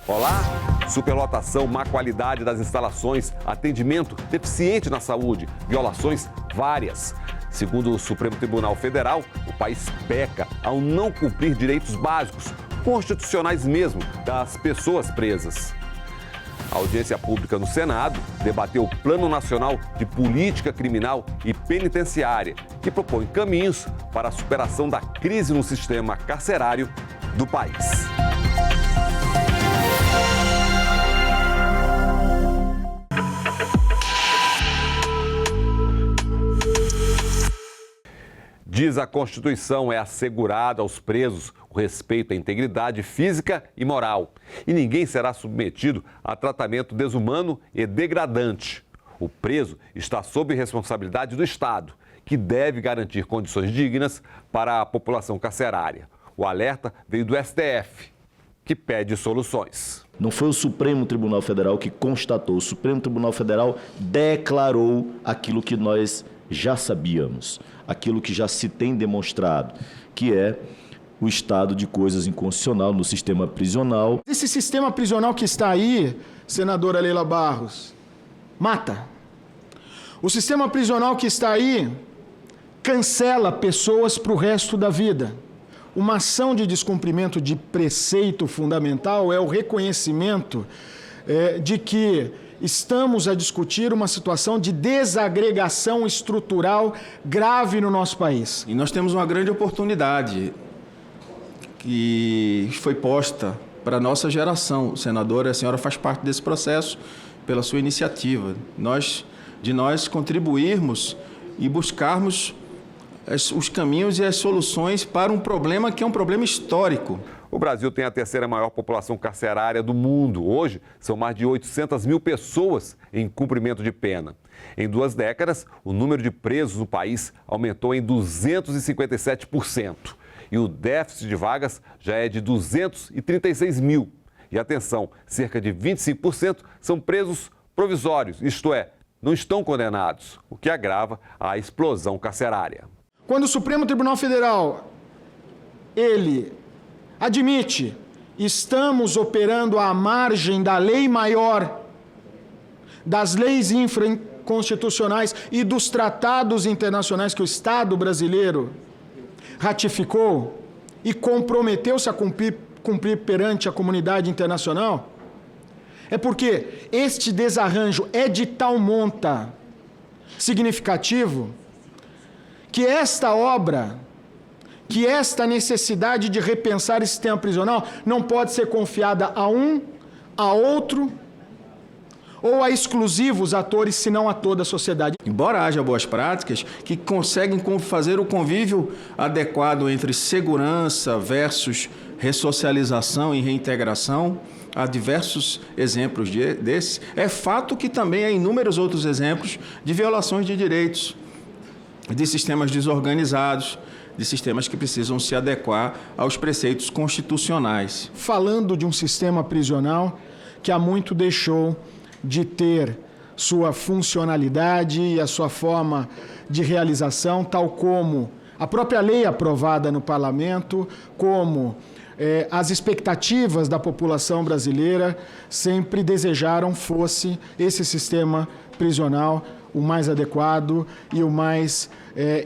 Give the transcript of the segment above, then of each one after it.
Olá! Superlotação, má qualidade das instalações, atendimento deficiente na saúde, violações várias. Segundo o Supremo Tribunal Federal, o país peca ao não cumprir direitos básicos, constitucionais mesmo, das pessoas presas. A audiência pública no Senado debateu o Plano Nacional de Política Criminal e Penitenciária, que propõe caminhos para a superação da crise no sistema carcerário do país. Diz a Constituição, é assegurado aos presos o respeito à integridade física e moral. E ninguém será submetido a tratamento desumano e degradante. O preso está sob responsabilidade do Estado, que deve garantir condições dignas para a população carcerária. O alerta veio do STF, que pede soluções. Não foi o Supremo Tribunal Federal que constatou, o Supremo Tribunal Federal declarou aquilo que nós já sabíamos, aquilo que já se tem demonstrado, que é o estado de coisas inconstitucional no sistema prisional. Esse sistema prisional que está aí, senadora Leila Barros, mata. O sistema prisional que está aí cancela pessoas para o resto da vida. Uma ação de descumprimento de preceito fundamental é o reconhecimento de que estamos a discutir uma situação de desagregação estrutural grave no nosso país. E nós temos uma grande oportunidade que foi posta para a nossa geração. Senadora, a senhora faz parte desse processo pela sua iniciativa. Nós contribuirmos e buscarmos os caminhos e as soluções para um problema que é um problema histórico. O Brasil tem a terceira maior população carcerária do mundo. Hoje, são mais de 800 mil pessoas em cumprimento de pena. Em 2 décadas, o número de presos no país aumentou em 257%. E o déficit de vagas já é de 236 mil. E atenção, cerca de 25% são presos provisórios, isto é, não estão condenados, o que agrava a explosão carcerária. Quando o Supremo Tribunal Federal, ele admite, estamos operando à margem da lei maior, das leis infraconstitucionais e dos tratados internacionais que o Estado brasileiro ratificou e comprometeu-se a cumprir perante a comunidade internacional, é porque este desarranjo é de tal monta significativo que esta obra, que esta necessidade de repensar esse sistema prisional não pode ser confiada a um, a outro ou a exclusivos atores, senão a toda a sociedade. Embora haja boas práticas que conseguem fazer o convívio adequado entre segurança versus ressocialização e reintegração, há diversos exemplos desses. É fato que também há inúmeros outros exemplos de violações de direitos, de sistemas desorganizados, de sistemas que precisam se adequar aos preceitos constitucionais. Falando de um sistema prisional que há muito deixou de ter sua funcionalidade e a sua forma de realização, tal como a própria lei aprovada no parlamento, como as expectativas da população brasileira sempre desejaram fosse esse sistema prisional o mais adequado e o mais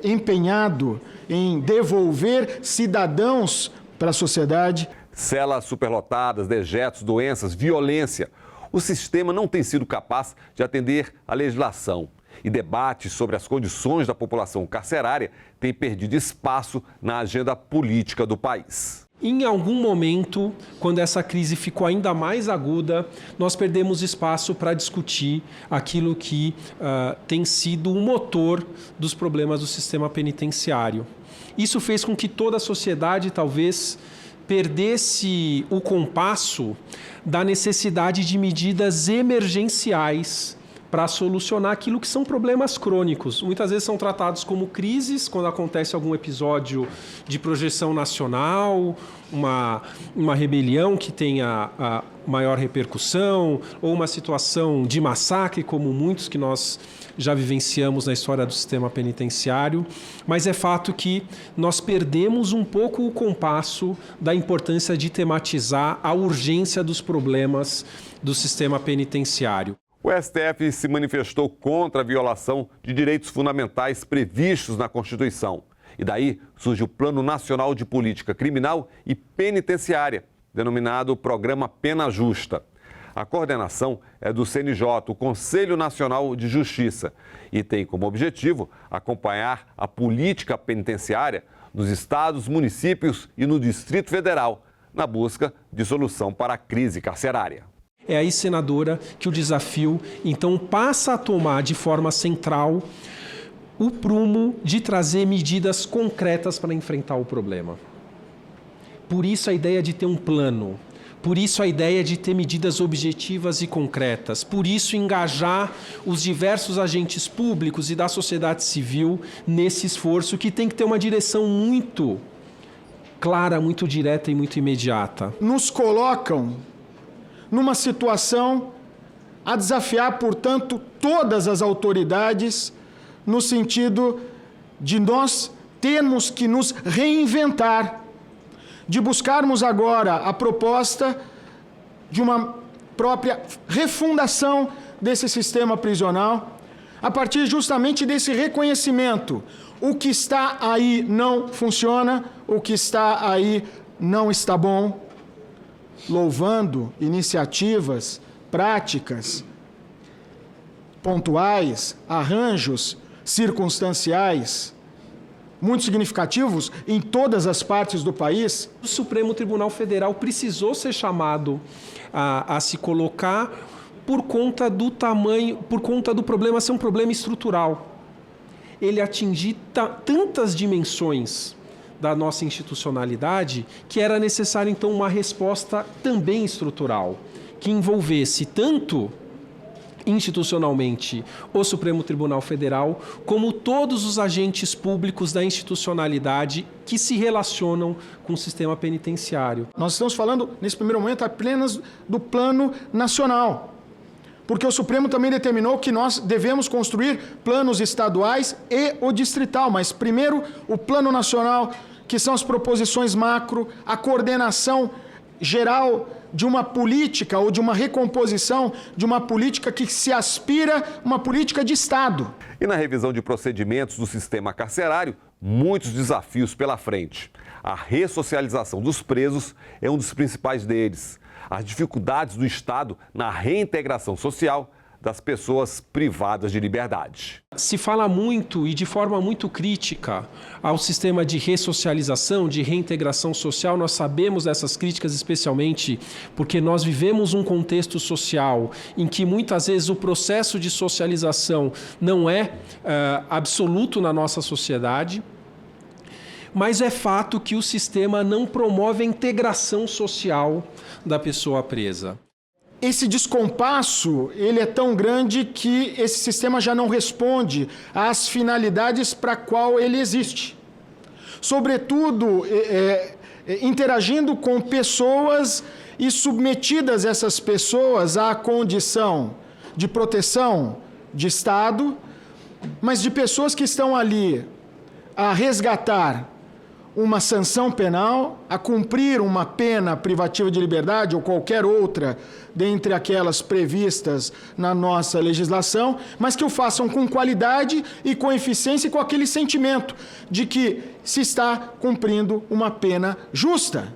empenhado em devolver cidadãos para a sociedade. Celas superlotadas, dejetos, doenças, violência. O sistema não tem sido capaz de atender à legislação. E debates sobre as condições da população carcerária têm perdido espaço na agenda política do país. Em algum momento, quando essa crise ficou ainda mais aguda, nós perdemos espaço para discutir aquilo que tem sido o motor dos problemas do sistema penitenciário. Isso fez com que toda a sociedade talvez perdesse o compasso da necessidade de medidas emergenciais para solucionar aquilo que são problemas crônicos. Muitas vezes são tratados como crises, quando acontece algum episódio de projeção nacional, uma rebelião que tenha a maior repercussão, ou uma situação de massacre, como muitos que nós já vivenciamos na história do sistema penitenciário, mas é fato que nós perdemos um pouco o compasso da importância de tematizar a urgência dos problemas do sistema penitenciário. O STF se manifestou contra a violação de direitos fundamentais previstos na Constituição. E daí surge o Plano Nacional de Política Criminal e Penitenciária, denominado Programa Pena Justa. A coordenação é do CNJ, o Conselho Nacional de Justiça, e tem como objetivo acompanhar a política penitenciária nos estados, municípios e no Distrito Federal, na busca de solução para a crise carcerária. É aí, senadora, que o desafio, então, passa a tomar de forma central o prumo de trazer medidas concretas para enfrentar o problema. Por isso a ideia de ter um plano, por isso a ideia de ter medidas objetivas e concretas, por isso engajar os diversos agentes públicos e da sociedade civil nesse esforço que tem que ter uma direção muito clara, muito direta e muito imediata. Nos colocam numa situação a desafiar, portanto, todas as autoridades, no sentido de nós termos que nos reinventar, de buscarmos agora a proposta de uma própria refundação desse sistema prisional, a partir justamente desse reconhecimento. O que está aí não funciona, o que está aí não está bom, louvando iniciativas, práticas, pontuais, arranjos circunstanciais, muito significativos em todas as partes do país. O Supremo Tribunal Federal precisou ser chamado a se colocar por conta do tamanho, por conta do problema ser um problema estrutural. Ele atingir tantas dimensões da nossa institucionalidade que era necessário, então, uma resposta também estrutural, que envolvesse tanto institucionalmente o Supremo Tribunal Federal, como todos os agentes públicos da institucionalidade que se relacionam com o sistema penitenciário. Nós estamos falando, nesse primeiro momento, apenas do plano nacional, porque o Supremo também determinou que nós devemos construir planos estaduais e o distrital, mas primeiro o plano nacional, que são as proposições macro, a coordenação geral de uma política ou de uma recomposição de uma política que se aspira uma política de Estado. E na revisão de procedimentos do sistema carcerário, muitos desafios pela frente. A ressocialização dos presos é um dos principais deles. As dificuldades do Estado na reintegração social das pessoas privadas de liberdade. Se fala muito e de forma muito crítica ao sistema de ressocialização, de reintegração social. Nós sabemos dessas críticas especialmente porque nós vivemos um contexto social em que muitas vezes o processo de socialização não é absoluto na nossa sociedade, mas é fato que o sistema não promove a integração social da pessoa presa. Esse descompasso, ele é tão grande que esse sistema já não responde às finalidades para qual ele existe. Sobretudo, interagindo com pessoas e submetidas essas pessoas à condição de proteção de Estado, mas de pessoas que estão ali a resgatar uma sanção penal, a cumprir uma pena privativa de liberdade ou qualquer outra dentre aquelas previstas na nossa legislação, mas que o façam com qualidade e com eficiência e com aquele sentimento de que se está cumprindo uma pena justa,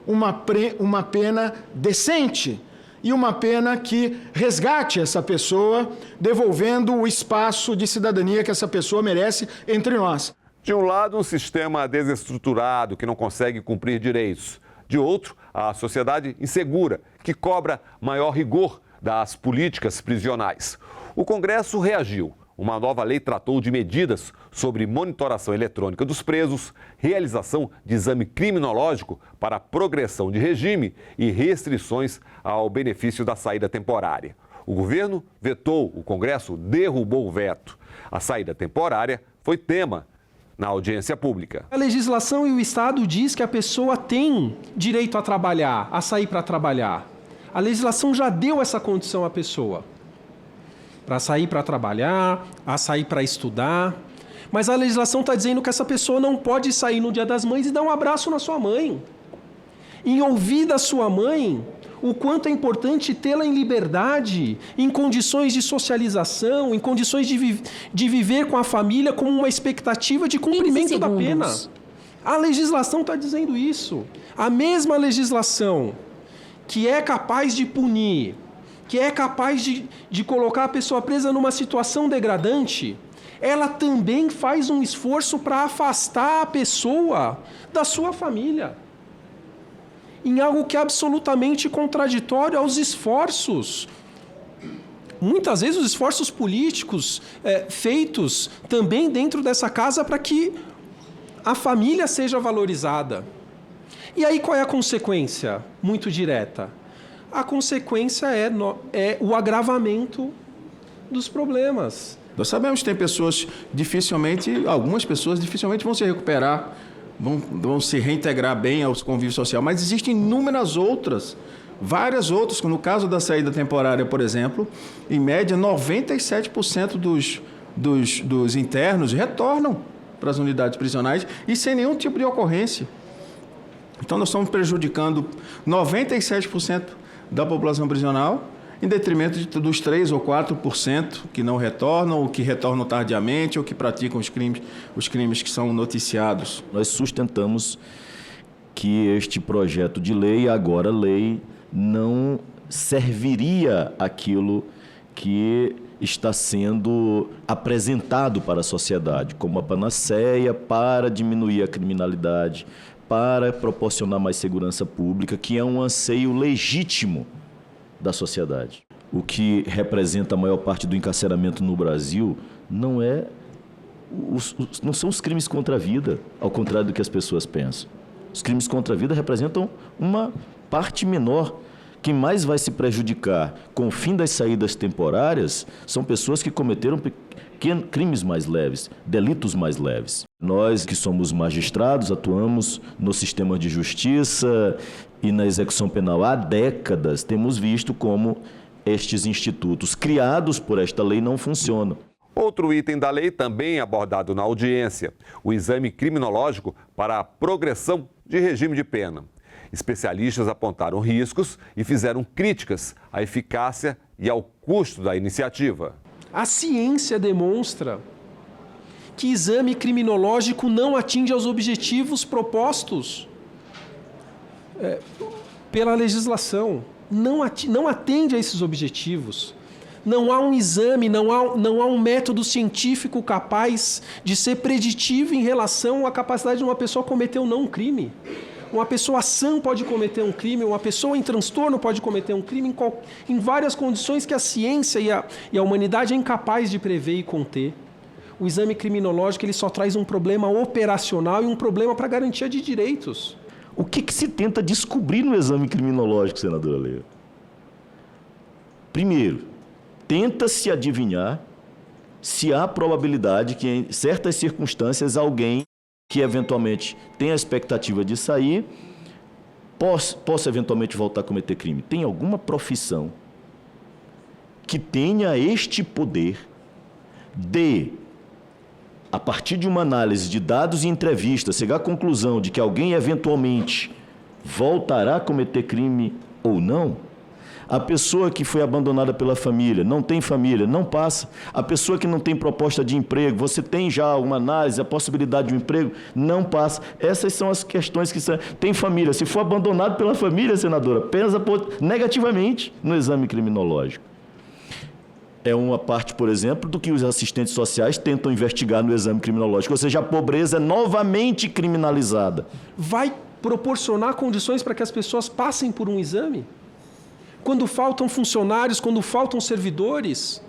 uma pena decente e uma pena que resgate essa pessoa, devolvendo o espaço de cidadania que essa pessoa merece entre nós. De um lado, um sistema desestruturado que não consegue cumprir direitos. De outro, a sociedade insegura, que cobra maior rigor das políticas prisionais. O Congresso reagiu. Uma nova lei tratou de medidas sobre monitoração eletrônica dos presos, realização de exame criminológico para progressão de regime e restrições ao benefício da saída temporária. O governo vetou, o Congresso derrubou o veto. A saída temporária foi tema na audiência pública. A legislação e o Estado diz que a pessoa tem direito a trabalhar, a sair para trabalhar. A legislação já deu essa condição à pessoa. Para sair para trabalhar, a sair para estudar. Mas a legislação está dizendo que essa pessoa não pode sair no Dia das Mães e dar um abraço na sua mãe. Em ouvir da sua mãe o quanto é importante tê-la em liberdade, em condições de socialização, em condições de viver com a família como uma expectativa de cumprimento da pena. A legislação está dizendo isso. A mesma legislação que é capaz de punir, que é capaz de colocar a pessoa presa numa situação degradante, ela também faz um esforço para afastar a pessoa da sua família. Em algo que é absolutamente contraditório aos esforços. Muitas vezes os esforços políticos feitos também dentro dessa casa para que a família seja valorizada. E aí qual é a consequência? Muito direta. A consequência é o agravamento dos problemas. Nós sabemos que tem pessoas algumas pessoas dificilmente vão se recuperar, vão se reintegrar bem ao convívio social, mas existem inúmeras outras, várias outras. No caso da saída temporária, por exemplo, em média, 97% dos internos retornam para as unidades prisionais e sem nenhum tipo de ocorrência. Então, nós estamos prejudicando 97% da população prisional, em detrimento dos 3 ou 4% que não retornam, ou que retornam tardiamente, ou que praticam os crimes que são noticiados. Nós sustentamos que este projeto de lei, agora lei, não serviria aquilo que está sendo apresentado para a sociedade como a panaceia para diminuir a criminalidade, para proporcionar mais segurança pública, que é um anseio legítimo da sociedade. O que representa a maior parte do encarceramento no Brasil não são os crimes contra a vida, ao contrário do que as pessoas pensam. Os crimes contra a vida representam uma parte menor. Quem mais vai se prejudicar com o fim das saídas temporárias são pessoas que cometeram crimes mais leves, delitos mais leves. Nós, que somos magistrados, atuamos no sistema de justiça e na execução penal há décadas, temos visto como estes institutos criados por esta lei não funcionam. Outro item da lei também abordado na audiência, o exame criminológico para a progressão de regime de pena. Especialistas apontaram riscos e fizeram críticas à eficácia e ao custo da iniciativa. A ciência demonstra que exame criminológico não atinge aos objetivos propostos pela legislação. Não atende a esses objetivos. Não há um exame, não há um método científico capaz de ser preditivo em relação à capacidade de uma pessoa cometer ou não um crime. Uma pessoa sã pode cometer um crime, uma pessoa em transtorno pode cometer um crime em várias condições que a ciência e a humanidade é incapaz de prever e conter. O exame criminológico ele só traz um problema operacional e um problema para a garantia de direitos. O que se tenta descobrir no exame criminológico, senadora Leila? Primeiro, tenta-se adivinhar se há probabilidade que em certas circunstâncias alguém que eventualmente tem a expectativa de sair, possa eventualmente voltar a cometer crime. Tem alguma profissão que tenha este poder de, a partir de uma análise de dados e entrevistas, chegar à conclusão de que alguém eventualmente voltará a cometer crime ou não? A pessoa que foi abandonada pela família, não tem família, não passa. A pessoa que não tem proposta de emprego, você tem já uma análise, a possibilidade de um emprego, não passa. Essas são as questões que tem família. Se for abandonado pela família, senadora, pesa negativamente no exame criminológico. É uma parte, por exemplo, do que os assistentes sociais tentam investigar no exame criminológico. Ou seja, a pobreza é novamente criminalizada. Vai proporcionar condições para que as pessoas passem por um exame? Quando faltam funcionários, quando faltam servidores,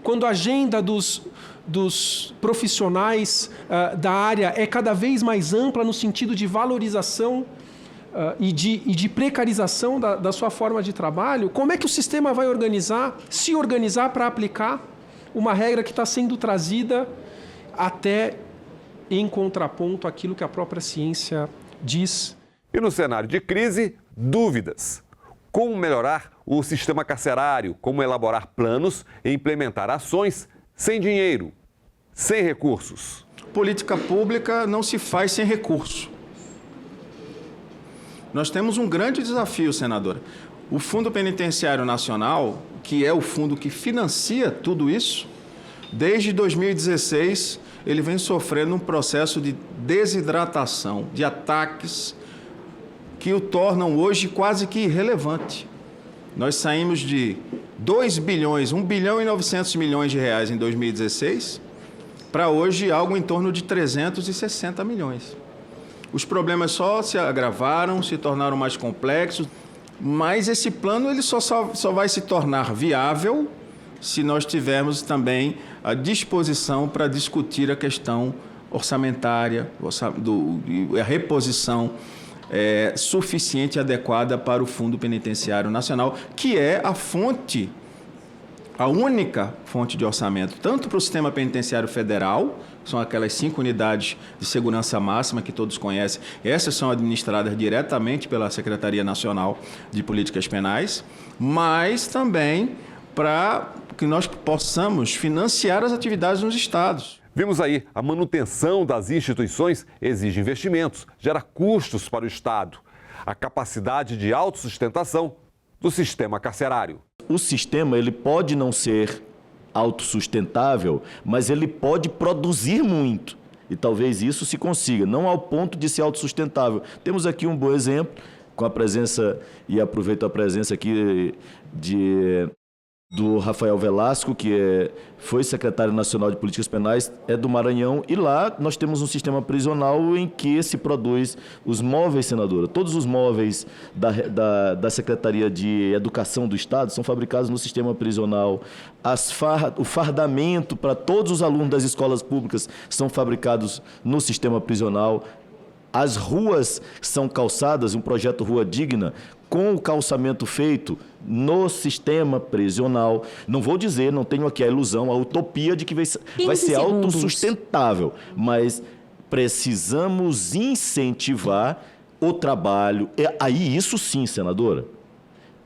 quando a agenda dos profissionais da área é cada vez mais ampla no sentido de valorização e de precarização da sua forma de trabalho, como é que o sistema vai se organizar para aplicar uma regra que está sendo trazida até em contraponto àquilo que a própria ciência diz? E no cenário de crise, dúvidas. Como melhorar o sistema carcerário? Como elaborar planos e implementar ações sem dinheiro, sem recursos? Política pública não se faz sem recurso. Nós temos um grande desafio, senadora. O Fundo Penitenciário Nacional, que é o fundo que financia tudo isso, desde 2016, ele vem sofrendo um processo de desidratação, de ataques que o tornam hoje quase que irrelevante. Nós saímos de 2 bilhões, 1 bilhão e 900 milhões de reais em 2016, para hoje algo em torno de 360 milhões. Os problemas só se agravaram, se tornaram mais complexos, mas esse plano ele só vai se tornar viável se nós tivermos também a disposição para discutir a questão orçamentária, a reposição suficiente e adequada para o Fundo Penitenciário Nacional, que é a única fonte de orçamento, tanto para o sistema penitenciário federal, que são aquelas 5 unidades de segurança máxima que todos conhecem, essas são administradas diretamente pela Secretaria Nacional de Políticas Penais, mas também para que nós possamos financiar as atividades nos estados. Vimos aí, a manutenção das instituições exige investimentos, gera custos para o Estado. A capacidade de autossustentação do sistema carcerário. O sistema ele pode não ser autossustentável, mas ele pode produzir muito. E talvez isso se consiga, não ao ponto de ser autossustentável. Temos aqui um bom exemplo, com a presença, e aproveito a presença aqui do Rafael Velasco, que foi secretário nacional de políticas penais, é do Maranhão, e lá nós temos um sistema prisional em que se produz os móveis, senadora. Todos os móveis da Secretaria de Educação do Estado são fabricados no sistema prisional. O fardamento para todos os alunos das escolas públicas são fabricados no sistema prisional. As ruas são calçadas, um projeto Rua Digna, com o calçamento feito no sistema prisional. Não vou dizer, não tenho aqui a ilusão, a utopia de que vai ser autossustentável, mas precisamos incentivar o trabalho. Aí, isso sim, senadora.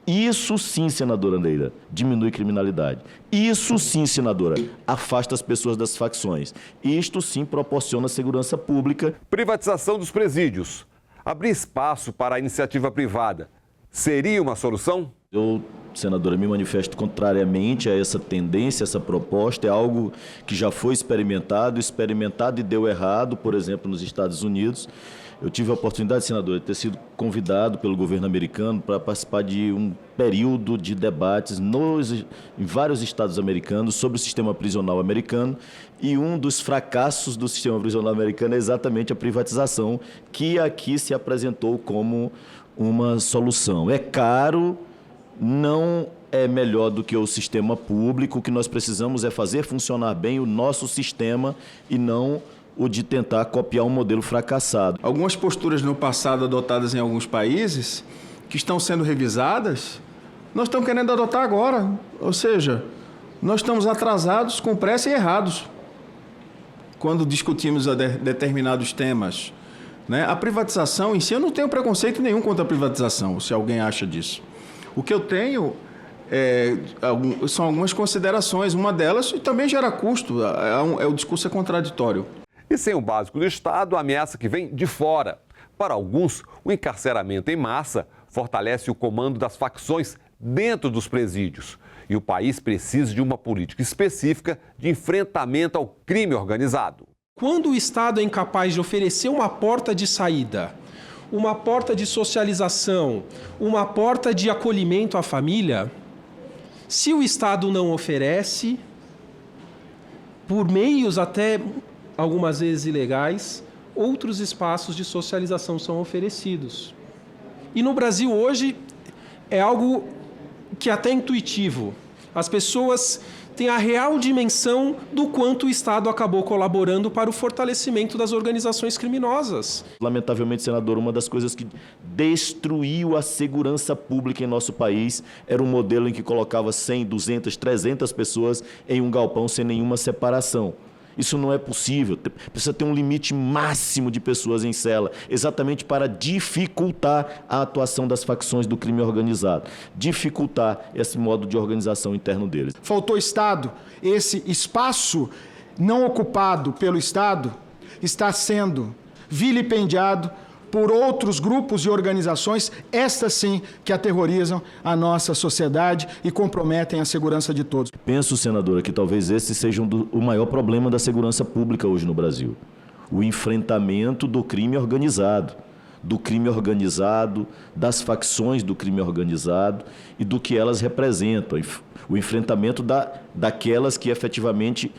Isso sim, senadora Neira, diminui criminalidade. Isso sim, senadora, afasta as pessoas das facções. Isto sim proporciona segurança pública. Privatização dos presídios. Abrir espaço para a iniciativa privada. Seria uma solução? Eu, senadora, me manifesto contrariamente a essa tendência, essa proposta. É algo que já foi experimentado e deu errado, por exemplo, nos Estados Unidos. Eu tive a oportunidade, senador, de ter sido convidado pelo governo americano para participar de um período de debates em vários estados americanos sobre o sistema prisional americano, e um dos fracassos do sistema prisional americano é exatamente a privatização, que aqui se apresentou como uma solução. É caro, não é melhor do que o sistema público. O que nós precisamos é fazer funcionar bem o nosso sistema e não o de tentar copiar um modelo fracassado. Algumas posturas no passado adotadas em alguns países, que estão sendo revisadas, nós estamos querendo adotar agora. Ou seja, nós estamos atrasados, com pressa e errados quando discutimos determinados temas. Né? A privatização em si, eu não tenho preconceito nenhum contra a privatização, se alguém acha disso. O que eu tenho são algumas considerações. Uma delas também gera custo, o discurso é contraditório. E sem o básico do Estado, a ameaça que vem de fora. Para alguns, o encarceramento em massa fortalece o comando das facções dentro dos presídios. E o país precisa de uma política específica de enfrentamento ao crime organizado. Quando o Estado é incapaz de oferecer uma porta de saída, uma porta de socialização, uma porta de acolhimento à família, se o Estado não oferece, por meios até algumas vezes ilegais, outros espaços de socialização são oferecidos. E no Brasil hoje é algo que é até intuitivo. As pessoas tem a real dimensão do quanto o Estado acabou colaborando para o fortalecimento das organizações criminosas. Lamentavelmente, senador, uma das coisas que destruiu a segurança pública em nosso país era um modelo em que colocava 100, 200, 300 pessoas em um galpão sem nenhuma separação. Isso não é possível. Precisa ter um limite máximo de pessoas em cela, exatamente para dificultar a atuação das facções do crime organizado, dificultar esse modo de organização interno deles. Faltou Estado. Esse espaço não ocupado pelo Estado está sendo vilipendiado por outros grupos e organizações, estas sim, que aterrorizam a nossa sociedade e comprometem a segurança de todos. Penso, senadora, que talvez esse seja o maior problema da segurança pública hoje no Brasil. O enfrentamento do crime organizado, das facções do crime organizado e do que elas representam. O enfrentamento daquelas que efetivamente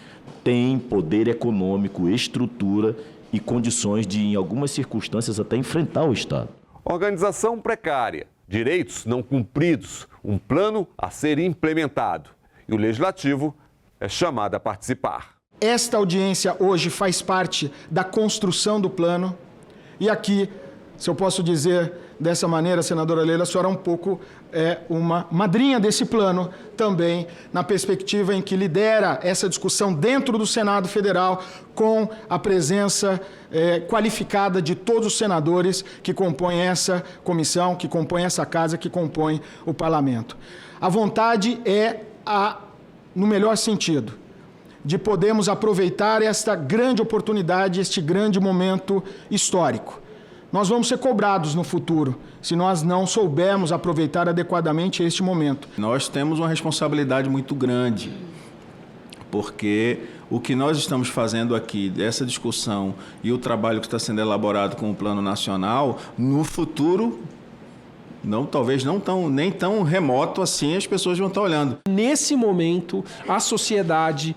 têm poder econômico, estrutura e condições de, em algumas circunstâncias, até enfrentar o Estado. Organização precária, direitos não cumpridos, um plano a ser implementado. E o Legislativo é chamado a participar. Esta audiência hoje faz parte da construção do plano. E aqui, se eu posso dizer dessa maneira, senadora Leila, a senhora um pouco é uma madrinha desse plano também, na perspectiva em que lidera essa discussão dentro do Senado Federal, com a presença qualificada de todos os senadores que compõem essa comissão, que compõem essa casa, que compõem o parlamento. A vontade é, no melhor sentido, de podermos aproveitar esta grande oportunidade, este grande momento histórico. Nós vamos ser cobrados no futuro, se nós não soubermos aproveitar adequadamente este momento. Nós temos uma responsabilidade muito grande, porque o que nós estamos fazendo aqui, dessa discussão e o trabalho que está sendo elaborado com o Plano Nacional, no futuro, talvez nem tão remoto assim, as pessoas vão estar olhando. Nesse momento, a sociedade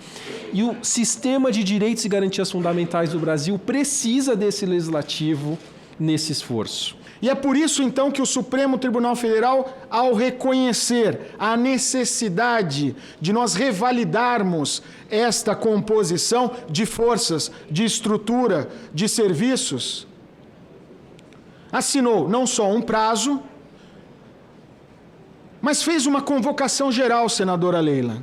e o sistema de direitos e garantias fundamentais do Brasil precisa desse legislativo nesse esforço. E é por isso, então, que o Supremo Tribunal Federal, ao reconhecer a necessidade de nós revalidarmos esta composição de forças, de estrutura, de serviços, assinou não só um prazo, mas fez uma convocação geral, senadora Leila,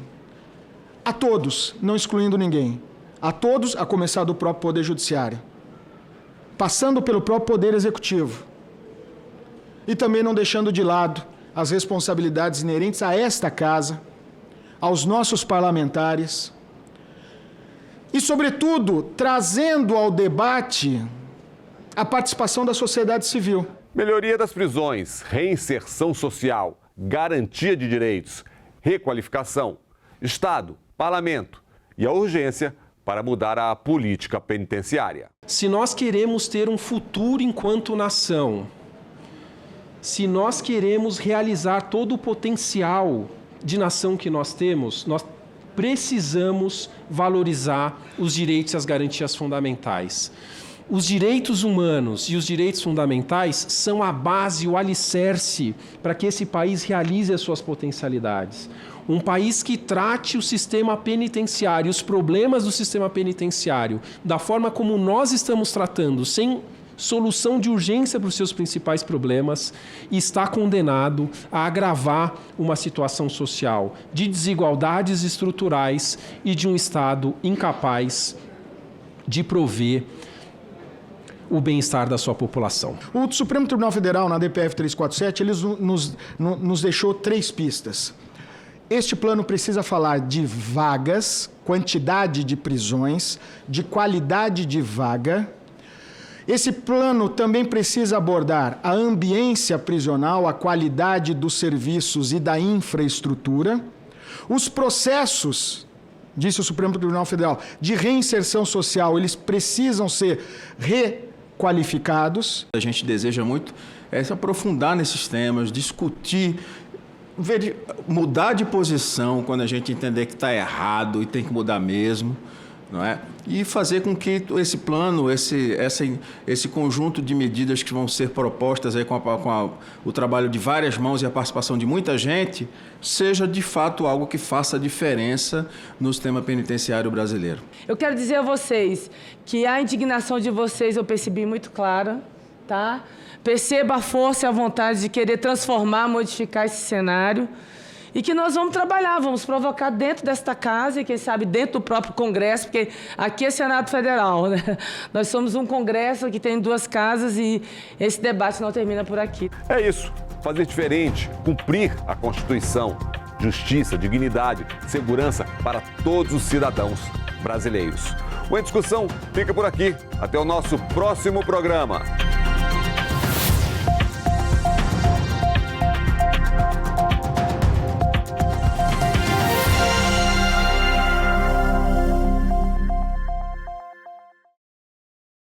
a todos, não excluindo ninguém, a todos, a começar do próprio Poder Judiciário, passando pelo próprio Poder Executivo, e também não deixando de lado as responsabilidades inerentes a esta casa, aos nossos parlamentares, e, sobretudo, trazendo ao debate a participação da sociedade civil. Melhoria das prisões, reinserção social, garantia de direitos, requalificação, Estado, Parlamento e a urgência para mudar a política penitenciária. Se nós queremos ter um futuro enquanto nação, se nós queremos realizar todo o potencial de nação que nós temos, nós precisamos valorizar os direitos e as garantias fundamentais. Os direitos humanos e os direitos fundamentais são a base, o alicerce para que esse país realize as suas potencialidades. Um país que trate o sistema penitenciário, os problemas do sistema penitenciário, da forma como nós estamos tratando, sem solução de urgência para os seus principais problemas, está condenado a agravar uma situação social de desigualdades estruturais e de um Estado incapaz de prover o bem-estar da sua população. O Supremo Tribunal Federal, na DPF 347, ele nos deixou 3 pistas. Este plano precisa falar de vagas, quantidade de prisões, de qualidade de vaga. Esse plano também precisa abordar a ambiência prisional, a qualidade dos serviços e da infraestrutura. Os processos, disse o Supremo Tribunal Federal, de reinserção social, eles precisam ser requalificados. A gente deseja muito se aprofundar nesses temas, discutir, mudar de posição quando a gente entender que está errado e tem que mudar mesmo. não é? E fazer com que esse plano, esse conjunto de medidas que vão ser propostas aí com o trabalho de várias mãos e a participação de muita gente, seja de fato algo que faça diferença no sistema penitenciário brasileiro. Eu quero dizer a vocês que a indignação de vocês eu percebi muito clara, tá? Perceba a força e a vontade de querer transformar, modificar esse cenário. E que nós vamos trabalhar, vamos provocar dentro desta casa e, quem sabe, dentro do próprio Congresso, porque aqui é Senado Federal, né? Nós somos um Congresso que tem 2 casas e esse debate não termina por aqui. É isso, fazer diferente, cumprir a Constituição, justiça, dignidade, segurança para todos os cidadãos brasileiros. O Em Discussão fica por aqui. Até o nosso próximo programa.